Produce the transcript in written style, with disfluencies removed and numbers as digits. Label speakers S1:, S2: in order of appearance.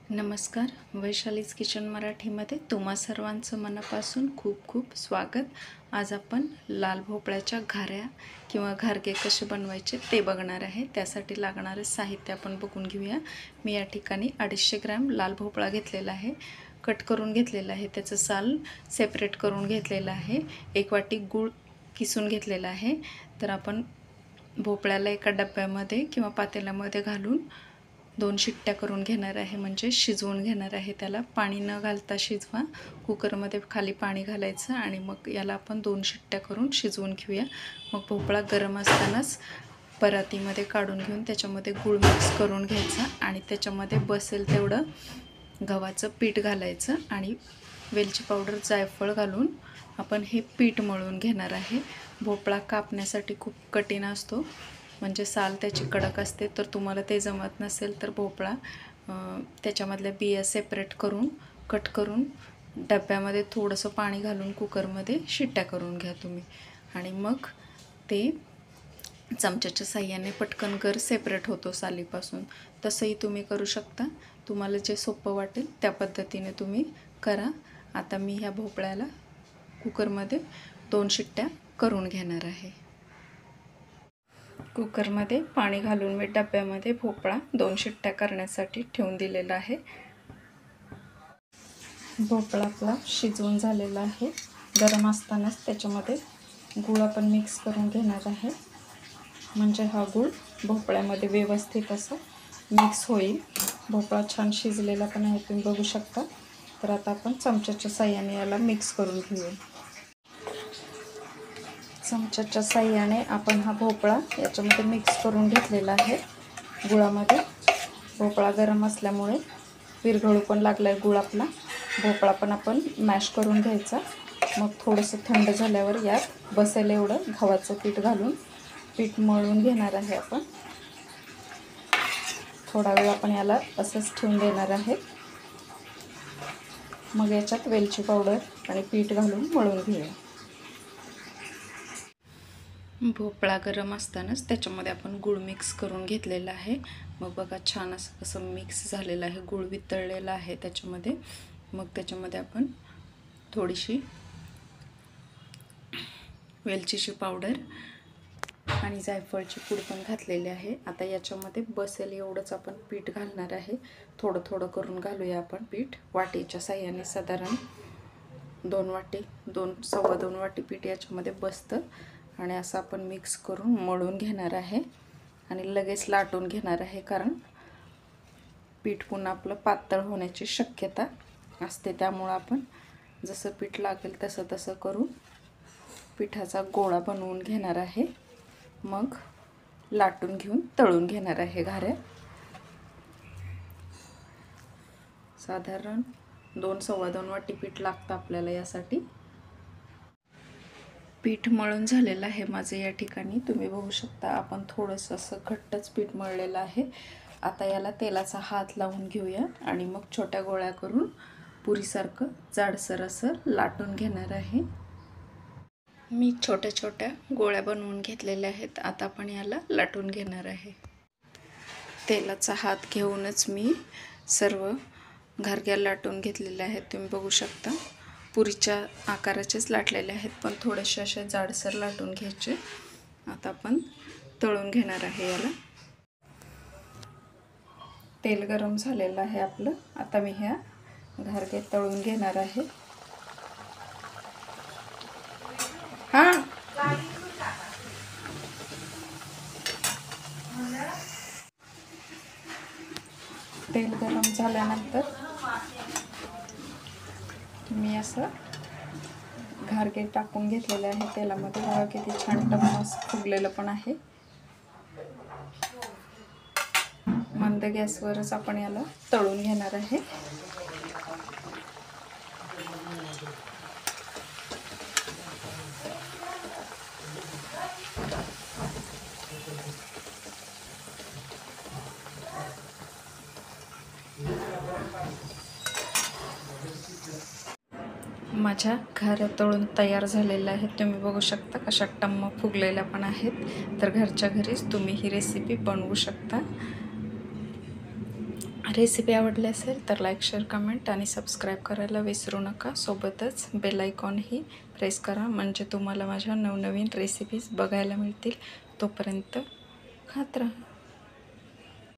S1: नमस्कार. वैशालीज किचन मराठीमध्ये तुम्हा सर्वांचं मनापासून खूप खूप स्वागत. आज आपण लाल भोपळ्याच्या घाऱ्या किंवा घारगे कसे बनवायचे ते बघणार आहे. त्यासाठी लागणारे साहित्य आपण बघून घेऊया. मी या ठिकाणी 250 ग्रॅम लाल भोपळा घेतलेला आहे, कट करून घेतलेला आहे, त्याचं साल सेपरेट करून घेतलेलं आहे. 1 वाटी गूळ किसून घेतलेला आहे. तर आपण भोपळ्याला एका डब्यामध्ये किंवा पातेल्यामध्ये घालून 2 शिट्ट्या करून घेणार आहे, म्हणजे शिजवून घेणार आहे. त्याला पाणी न घालता शिजवा. कुकरमध्ये खाली पाणी घालायचं आणि मग याला आपण 2 शिट्ट्या करून शिजवून घेऊया. मग भोपळा गरम असतानाच परातीमध्ये काढून घेऊन त्याच्यामध्ये गूळ मिक्स करून घ्यायचा आणि त्याच्यामध्ये बसेल तेवढं गव्हाचं पीठ घालायचं आणि वेलची पावडर, जायफळ घालून आपण हे पीठ मळून घेणार आहे. भोपळा कापण्यासाठी खूप कठीण असतो, म्हणजे साल त्याची कडक असते. तर तुम्हाला ते जमत नसेल तर भोपळा त्याच्यामधल्या बिया सेपरेट करून कट करून डब्यामध्ये थोडंसं पाणी घालून कुकरमध्ये शिट्ट्या करून घ्या तुम्ही. आणि मग ते चमच्याच्या साह्याने पटकन गर सेपरेट होतो सालीपासून. तसंही तुम्ही करू शकता. तुम्हाला जे सोपं वाटेल त्या पद्धतीने तुम्ही करा. आता मी ह्या भोपळ्याला कुकरमध्ये 2 शिट्ट्या करून घेणार आहे. कुकरमध्ये पाणी घालून मी डब्यामध्ये भोपळा 2 शिट्ट्या करण्यासाठी ठेवून दिलेला आहे. भोपळा आपला शिजवून झालेला आहे. गरम असतानाच त्याच्यामध्ये गूळ आपण मिक्स करून घेणार आहे, म्हणजे हा गूळ भोपळ्यामध्ये व्यवस्थित असं मिक्स होईल. भोपळा छान शिजलेला पण आहे, तुम्ही बघू शकता. तर आता आपण चमच्याच्या साह्याने याला मिक्स करून घेऊया. चमच्याच्या साह्याने आपण हा भोपळा याच्यामध्ये मिक्स करून घेतलेला आहे गुळामध्ये. भोपळा गरम असल्यामुळे विरघळू पण लागला आहे गूळ आपला. भोपळा पण आपण मॅश करून घ्यायचा. मग थोडंसं थंड झाल्यावर यात बसेल एवढं गव्हाचं पीठ घालून पीठ मळून घेणार आहे आपण. थोडा वेळ आपण याला असंच ठेवून देणार आहे. मग याच्यात वेलची पावडर आणि पीठ घालून मळून घेऊया. भोपळा गरम असतानाच त्याच्यामध्ये आपण गूळ मिक्स करून घेतलेला आहे. मग बघा छान असं कसं मिक्स झालेलं आहे, गूळ वितळलेला आहे त्याच्यामध्ये. मग त्याच्यामध्ये आपण थोडीशी वेलचीची पावडर आणि जायफळची पूड पण घातलेली आहे. आता याच्यामध्ये बसेल एवढंच आपण पीठ घालणार आहे. थोडं थोडं करून घालूया आपण पीठ. वाटीच्या साह्याने साधारण 2 वाटी, 2-2.25 वाटी पीठ याच्यामध्ये बसतं. आणि असं आपण मिक्स करून मळून घेणार आहे आणि लगेच लाटून घेणार आहे, कारण पीठ पुन्हा आपलं पातळ होण्याची शक्यता असते. त्यामुळं आपण जसं पीठ लागेल तसं तसं करून पिठाचा गोळा बनवून घेणार आहे. मग लाटून घेऊन तळून घेणार आहे घाऱ्या. साधारण 2-2.25 वाटी पीठ लागतं आपल्याला यासाठी. पीठ मळून झालेलं आहे माझं या ठिकाणी, तुम्ही बघू शकता. आपण थोडंसं असं घट्टच पीठ मळलेलं आहे. आता याला तेलाचा हात लावून घेऊया आणि मग छोट्या गोळ्या करून पुरीसारखं जाडसर असं लाटून घेणार आहे. मी छोट्या छोट्या गोळ्या बनवून घेतलेल्या आहेत. आता आपण याला लाटून घेणार आहे. तेलाचा हात घेऊनच मी सर्व घारग्या लाटून घेतलेल्या आहेत, तुम्ही बघू शकता. पुरीच्या आकाराचेच लाटलेले आहेत, पण थोडेसे असे जाडसर लाटून घ्यायचे. आता आपण तळून घेणार आहे याला. तेल गरम झालेलं आहे आपलं. आता मी ह्या घारगे तळून घेणार आहे. तेल गरम झाल्यानंतर मी असं घारगे टाकून घेतलेले आहे तेलामध्ये. बघा किती छान टम्मस फुगलेलं पण आहे. मंद गॅसवरच आपण याला तळून घेणार आहे. माझ्या घाऱ्या तळून तयार झालेल्या आहेत, तुम्ही बघू शकता. कशा टम्म फुगलेल्या पण आहेत. तर घरच्या घरीच तुम्ही ही रेसिपी बनवू शकता. रेसिपी आवडली असेल तर लाईक, शेअर, कमेंट आणि सबस्क्राईब करायला विसरू नका. सोबतच बेल आयकॉनही प्रेस करा, म्हणजे तुम्हाला माझ्या नवनवीन रेसिपीज बघायला मिळतील. तोपर्यंत खात राहा.